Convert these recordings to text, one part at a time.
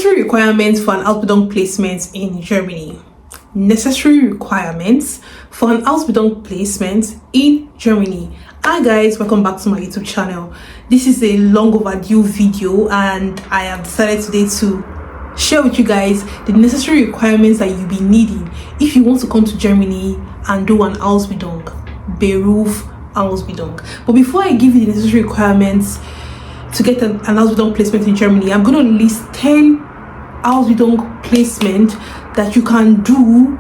Necessary requirements for an Ausbildung placement in Germany. Necessary requirements for an Ausbildung placement in Germany. Hi guys, welcome back to my YouTube channel. This is a long overdue video and I have decided today to share with you guys the necessary requirements that you'll be needing if you want to come to Germany and do an Ausbildung, Beruf Ausbildung. But before I give you the necessary requirements to get an Ausbildung placement in Germany, I'm going to list 10 Ausbildung placement that you can do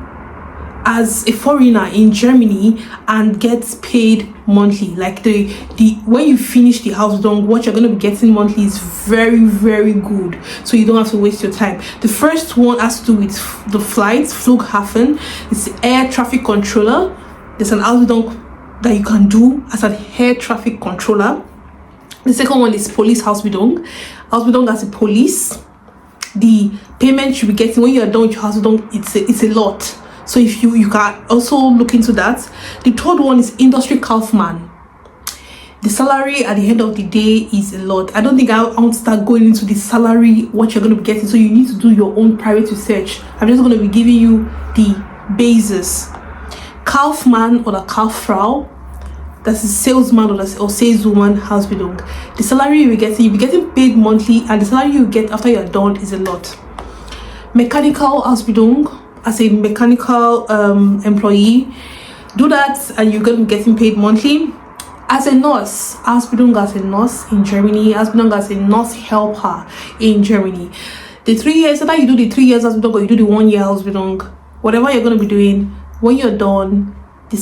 as a foreigner in Germany and get paid monthly. Like the when you finish the Ausbildung, what you're going to be getting monthly is very good, so you don't have to waste your time. The first one has to do with the flights, Flughafen. It's the air traffic controller. There's an Ausbildung that you can do as an air traffic controller. The second one is police Ausbildung as a police. The payment you'll be getting when you're done with your Ausbildung, it's a lot. So if you can also look into that. The third one is industry Kaufmann. The salary at the end of the day is a lot. I don't think I want to start going into the salary, what you're going to be getting. So you need to do your own private research. I'm just going to be giving you the basis. Kaufmann or the Kauffrau, that's a salesman or saleswoman Ausbildung. The salary you'll be getting paid monthly, and the salary you get after you're done is a lot. Mechanical Ausbildung, as a mechanical employee, do that and you're going to be getting paid monthly. As a nurse, Ausbildung as a nurse in Germany, Ausbildung as a nurse helper in Germany. The 3 years, either you do the 3 years Ausbildung or you do the 1 year Ausbildung, whatever you're going to be doing, when you're done, the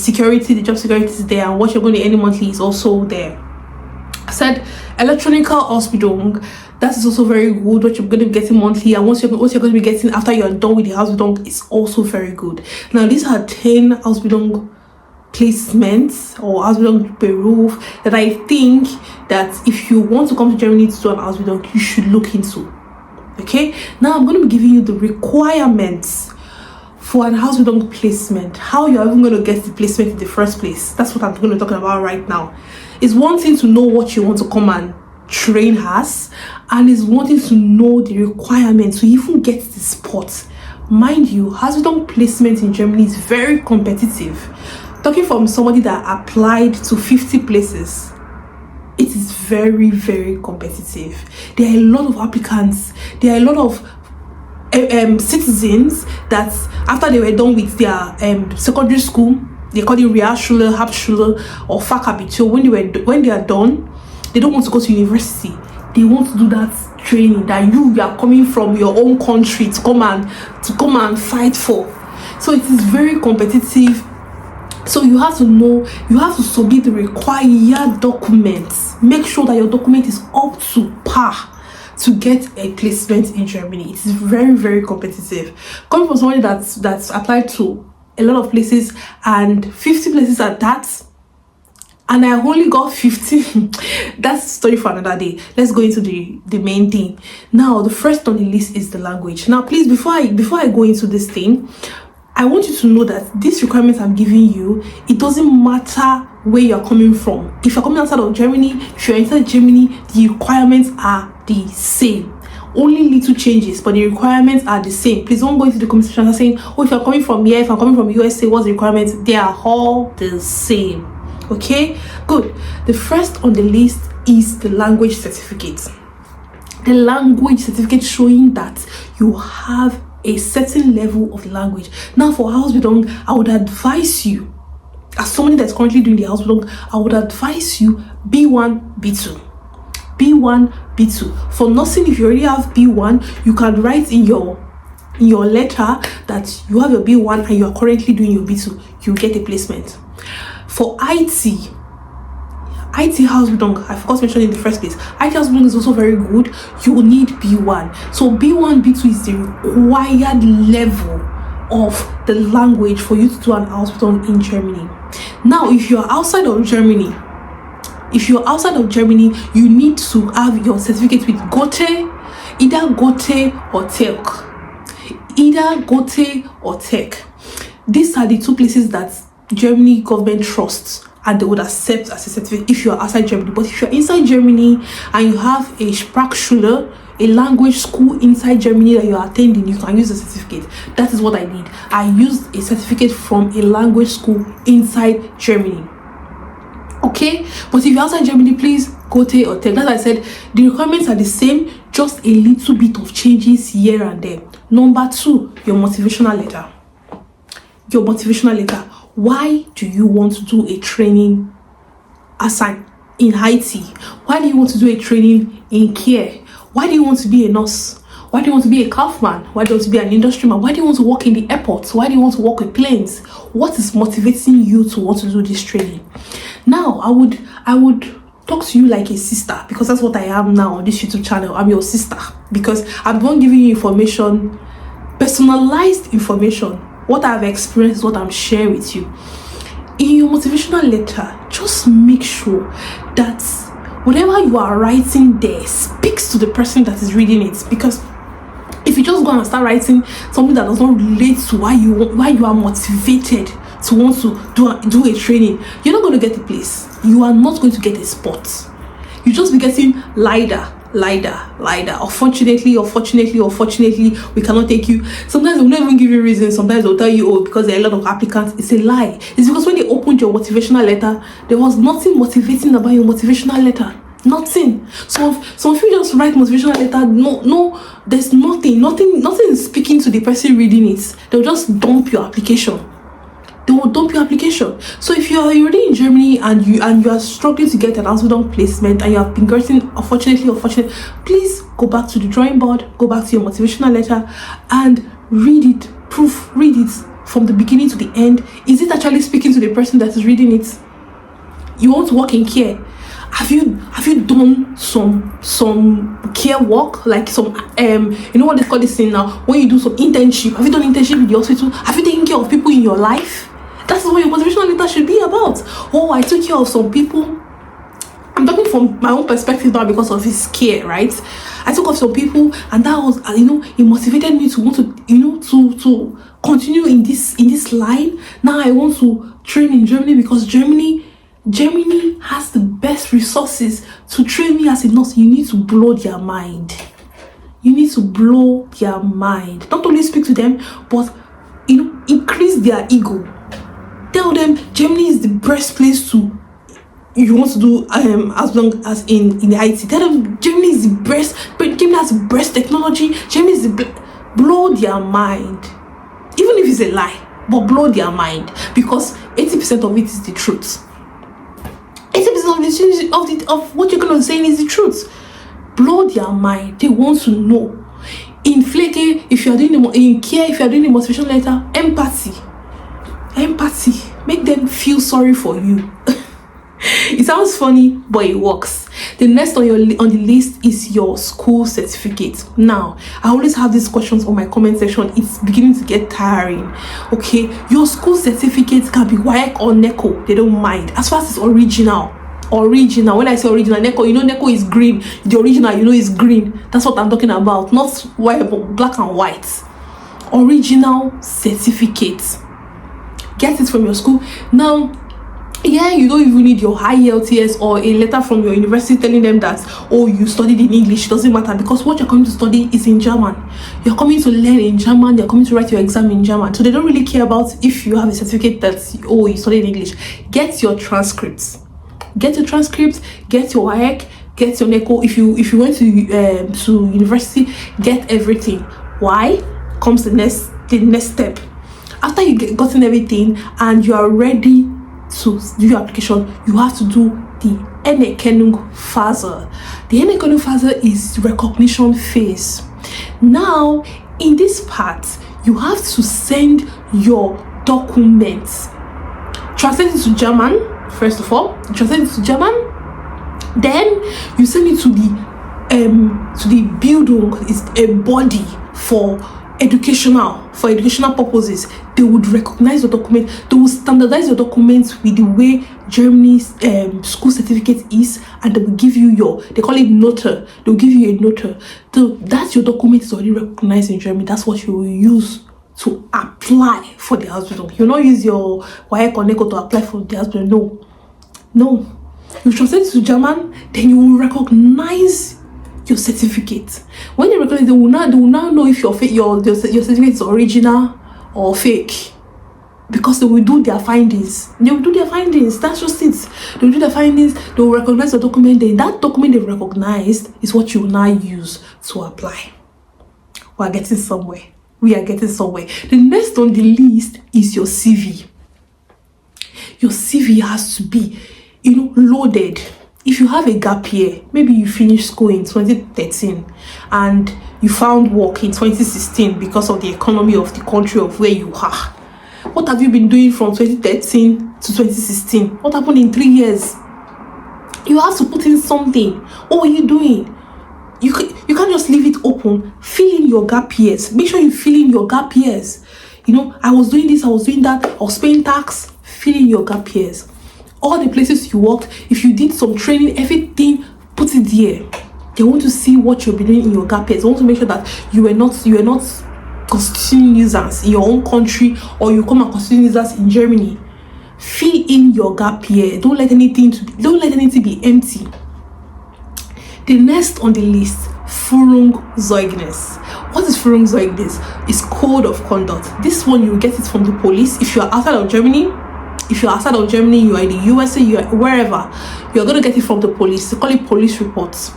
job security is there, and what you're going to earn monthly is also there. I said electronical Ausbildung, that is also very good, what you're going to be getting monthly, and what you're going to be getting after you're done with the Ausbildung is also very good. Now these are 10 Ausbildung placements or Ausbildung Beruf that I think that if you want to come to Germany to do an Ausbildung, you should look into. Okay, now I'm going to be giving you the requirements for an Ausbildung placement, how you're even going to get the placement in the first place. That's what I'm going to talk about right now. It's one thing to know what you want to come and train as, and it's one thing to know the requirements to even get the spot. Mind you, Ausbildung placement in Germany is very competitive. Talking from somebody that applied to 50 places, it is very competitive. There are a lot of applicants. There are a lot of citizens that after they were done with their secondary school, they call it Realschule, Hauptschule or Fachabitur, when they are done, they don't want to go to university. They want to do that training that you are coming from your own country to come and fight for. So it is very competitive. So you have to know, you have to submit the required documents. Make sure that your document is up to par to get a placement in Germany. It is very competitive. Coming from somebody that's applied to a lot of places and 50 places at that, and I only got 50. That's a story for another day. Let's go into the main thing. Now the first on the list is the language. Now please, before I go into this thing, I want you to know that these requirements I'm giving you, it doesn't matter where you're coming from. If you're coming outside of Germany, if you're inside Germany, the requirements are the same. Only little changes, but the requirements are the same. Please don't go into the comment section saying, oh, if you're coming from here, if I'm coming from USA, what's the requirements? They are all the same. Okay, good. The first on the list is the language certificate. The language certificate showing that you have a certain level of language. Now for Ausbildung, I would advise you, as somebody that's currently doing the Ausbildung, I would advise you B1, B2. B1, B2. For nursing, if you already have B1, you can write in your letter that you have your B1 and you are currently doing your B2. You get a placement. For IT Ausbildung, I forgot to mention in the first place, IT Ausbildung is also very good. You will need B1. So B1, B2 is the required level of the language for you to do an Ausbildung in Germany. Now, if you're outside of Germany, you need to have your certificate with Goethe, either Goethe or Tech. These are the two places that Germany government trusts and they would accept as a certificate if you are outside Germany. But if you're inside Germany and you have a Sprachschule, a language school inside Germany that you are attending, you can use a certificate. That is what I did. I used a certificate from a language school inside Germany. Okay, but if you're outside Germany, please go take or take. As I said, the requirements are the same, just a little bit of changes here and there. Number 2, your motivational letter. Your motivational letter. Why do you want to do a training in IT? Why do you want to do a training in care? Why do you want to be a nurse? Why do you want to be a kaufman? Why do you want to be an industry man? Why do you want to work in the airport? Why do you want to work with planes? What is motivating you to want to do this training? Now, I would talk to you like a sister, because that's what I am now on this YouTube channel. I'm your sister because I'm the one giving you information, personalized information. What I've experienced is what I'm sharing with you. In your motivational letter, just make sure that whatever you are writing there speaks to the person that is reading it. Because if you just go and start writing something that does not relate to why you are motivated to want to do a training, you're not going to get a place. You are not going to get a spot. You just be getting lighter. Unfortunately, we cannot take you. Sometimes they'll not even give you reasons. Sometimes they'll tell you, because there are a lot of applicants. It's a lie. It's because when they opened your motivational letter, there was nothing motivating about your motivational letter. Nothing. So if you just write motivational letter, no, there's nothing speaking to the person reading it. They'll just dump your application. They will dump your application. So if you are already in Germany and you are struggling to get an Ausbildung placement and you have been getting unfortunately, please go back to the drawing board, go back to your motivational letter and read it, read it from the beginning to the end. Is it actually speaking to the person that is reading it? You want to work in care. Have you done some care work, like some you know what they call this thing now, when you do some internship? Have you done internship in the hospital? Have you taken care of people in your life? That's what your motivational letter should be about. Oh, I took care of some people. I'm talking from my own perspective now because of his care, right? I took care of some people, and that was, it motivated me to want to, to continue in this line. Now I want to train in Germany because Germany has the best resources to train me as a nurse. You need to blow their mind. You need to blow their mind. Not only speak to them, but increase their ego. Tell them Germany is the best place to. You want to do as long as in the IT. Tell them Germany is the best. But Germany has the best technology. Germany is blow their mind, even if it's a lie. But blow their mind, because 80% of it is the truth. 80% of what you're going to say is the truth. Blow their mind. They want to know. In Fleke, if you are doing in care, if you are doing the motivation letter, empathy. Make them feel sorry for you. It sounds funny, but it works. The next on the list is your school certificate. Now, I always have these questions on my comment section. It's beginning to get tiring. Okay, your school certificate can be WAEC or NECO. They don't mind, as far as it's original. When I say original, NECO, NECO is green. The original, is green. That's what I'm talking about. Not white, but black and white. Original certificate. Get it from your school. Now, you don't even need your high LTS or a letter from your university telling them that, you studied in English. It doesn't matter, because what you're coming to study is in German. You're coming to learn in German. You're coming to write your exam in German. So they don't really care about if you have a certificate that, you studied in English. Get your transcripts. Get your WAEC, get your NECO. If you went to university, get everything. Why? Comes the next step. After you gotten everything and you are ready to do your application, you have to do the Anerkennung Phase. The Anerkennung Phase is recognition phase. Now, in this part, you have to send your documents. Translate it to German, first of all. Translate it to German. Then you send it to the Bildung. It's a body for educational purposes. They would recognize your document. They will standardize your documents with the way Germany's school certificate is, and they will give you they call it Note. They'll give you a Note. So that's your document is already recognized in Germany. That's what you will use to apply for the Ausbildung. You'll not use your WAEC or NECO to apply for the Ausbildung. No. No. You translate it to German, then you will recognize your certificate. When they recognize, they will now know if your certificate is original or fake. Because they will do their findings. That's just it. They will do their findings. They will recognize the document. Then that document they recognized is what you will now use to apply. We are getting somewhere. The next on the list is your CV. Your CV has to be, loaded. If you have a gap year, maybe you finished school in 2013 and you found work in 2016 because of the economy of the country of where you are. What have you been doing from 2013 to 2016? What happened in 3 years? You have to put in something. What were you doing? You can't just leave it open. Fill in your gap years. Make sure you fill in your gap years. I was doing this, I was doing that, I was paying tax. Fill in your gap years. All the places you worked, if you did some training, everything, put it there. They want to see what you've been doing in your gap years. They want to make sure that you are not constituting nuisance in your own country, or you come and constitute nuisance in Germany. Fill in your gap year. Don't let anything be empty. The next on the list, Führungszeugnis. What is Führungszeugnis? It's code of conduct. This one, you get it from the police. If you are outside of Germany, you are in the USA, you are wherever, you're going to get it from the police. They call it police reports.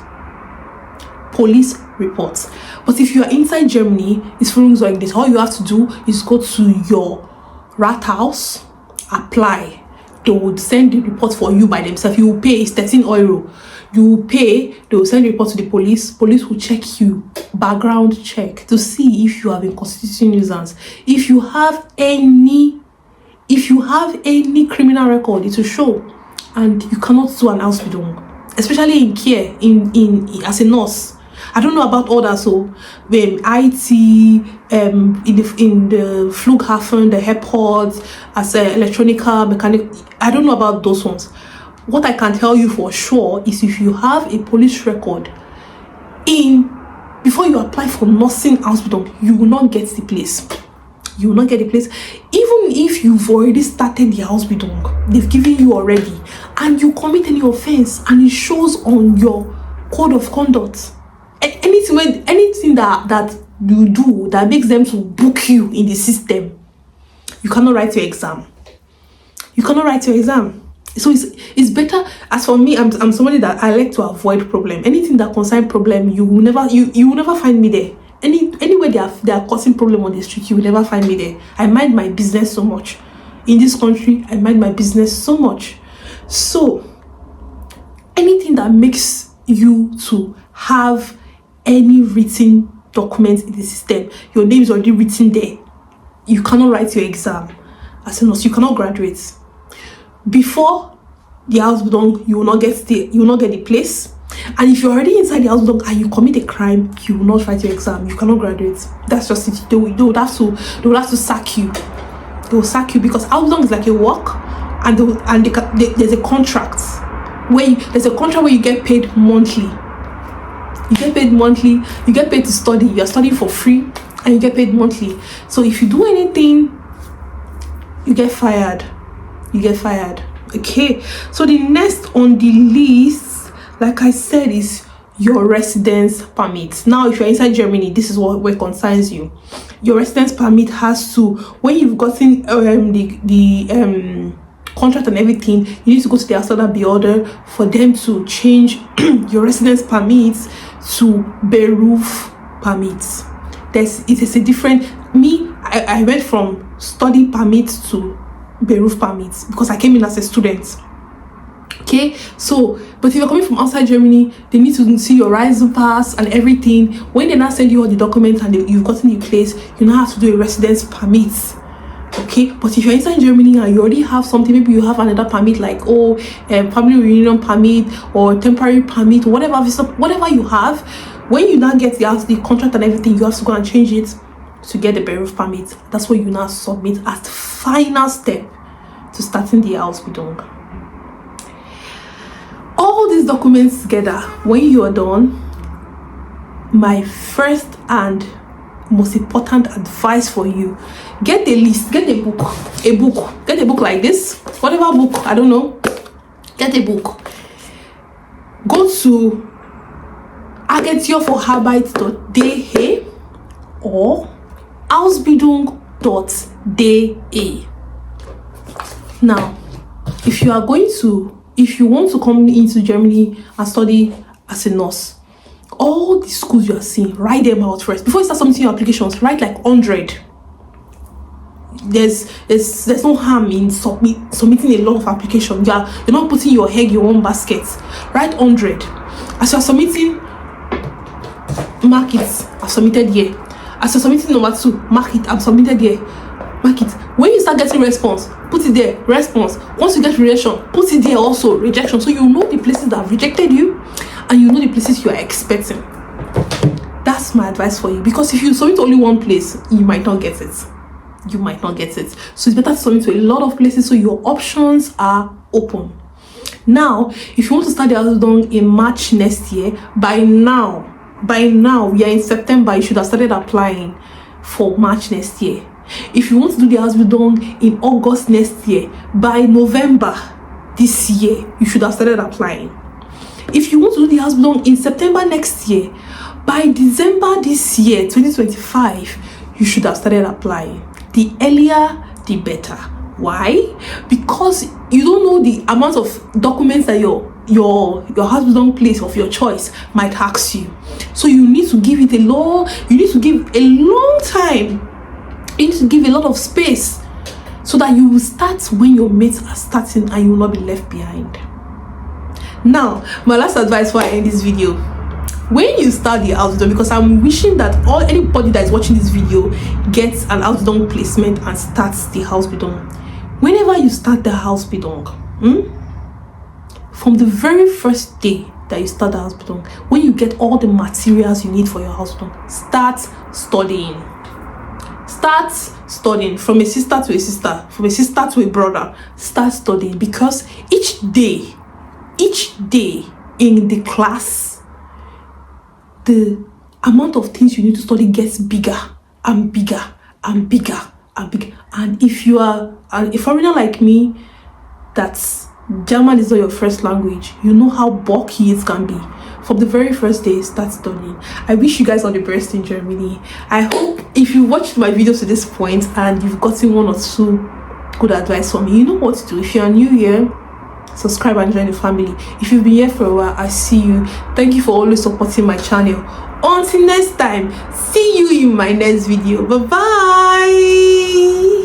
But if you are inside Germany, it's Führungszeugnis. All you have to do is go to your Rathaus, apply. They would send the report for you by themselves. You will pay, it's 13 euro. You will pay, they will send the report to the police. Police will check you, background check, to see if you have been constituting nuisance. If you have any criminal record, it will show. And you cannot do an Ausbildung, especially in care, in as a nurse. I don't know about others, so IT, in the Flughafen, the airport, as a electronica mechanic. I don't know about those ones. What I can tell you for sure is if you have a police record before you apply for nursing Ausbildung, you will not get the place. Even if you've already started the Ausbildung, they've given you already, and you commit any offense, and it shows on your code of conduct. Anything that you do that makes them to book you in the system, you cannot write your exam. So it's better. As for me, I'm somebody that I like to avoid problem. Anything that concerns problem, you will never find me there. Anywhere they are causing problem on the street, you will never find me there. I mind my business so much. In this country, I mind my business so much. So anything that makes you to have any written document in the system, your name is already written there, you cannot write your exam. As a nurse, you cannot graduate. Before the Ausbildung, you will not get the place. And if you're already inside the Ausbildung and you commit a crime, you will not write your exam. You cannot graduate. That's just it. They will have to sack you. They will sack you because Ausbildung is like a work, and there's a contract where you get paid monthly. You get paid monthly. You get paid to study. You're studying for free, and you get paid monthly. So if you do anything, you get fired. Okay. So the next on the list, like I said, is your residence permit. Now, if you're inside Germany, this is what concerns you. Your residence permit has to, when you've gotten the contract and everything, you need to go to the Ausbildung for them to change your residence permits to Beruf permits. It is a different. I went from study permits to Beruf permits because I came in as a student. Okay, so but if you're coming from outside Germany, they need to see your pass and everything. When they now send you all the documents and you've gotten in place, you now have to do a residence permit. Okay, but if you're inside Germany and you already have something, maybe you have another permit like family reunion permit or temporary permit, whatever you have. When you now get the contract and everything, you have to go and change it to get the Beruf permit. That's what you now submit as the final step to starting the Ausbildung. All these documents together, when you are done, my first and most important advice for you, get a list, get a book like this, whatever book, I don't know, Get a book. Go to agentur für Arbeit.de or Ausbildung.de. Now, if you want to come into Germany and study as a nurse, all the schools you are seeing, write them out first. Before you start submitting your applications, write like 100. There's no harm in submitting a lot of applications. You're not putting your egg in one basket. Write 100. As you're submitting, mark it, I've submitted here. As you're submitting number 2, mark it, I've submitted here. Mark it. When you start getting response, put it there, response. Once you get rejection, put it there also, rejection. So you know the places that have rejected you and you know the places you are expecting. That's my advice for you, because if you submit only one place, you might not get it. So it's better to submit to a lot of places so your options are open. Now, if you want to start the Ausbildung in March next year, by now we are in September, you should have started applying for March next year. If you want to do the Ausbildung in August next year, by November this year, you should have started applying. If you want to do the Ausbildung in September next year, by December this year, 2025, you should have started applying. The earlier, the better. Why? Because you don't know the amount of documents that your Ausbildung place of your choice might ask you. So you need to give a long time. You need to give a lot of space so that you will start when your mates are starting and you will not be left behind. Now, my last advice before I end this video: when you start the Ausbildung, because I'm wishing that anybody that is watching this video gets an Ausbildung placement and starts the Ausbildung. Whenever you start the Ausbildung, from the very first day that you start the Ausbildung, when you get all the materials you need for your Ausbildung, start studying. Start studying. From a sister to a sister, from a sister to a brother, start studying, because each day in the class, the amount of things you need to study gets bigger and bigger and bigger and bigger. And if you are a foreigner like me, that's German is not your first language, you know how bulky it can be. From the very first day, start studying. I wish you guys all the best in Germany. I hope if you watched my videos to this point and you've gotten one or two good advice from me, you know what to do. If you're new here, subscribe and join the family. If you've been here for a while, I see you. Thank you for always supporting my channel. Until next time, see you in my next video. Bye bye.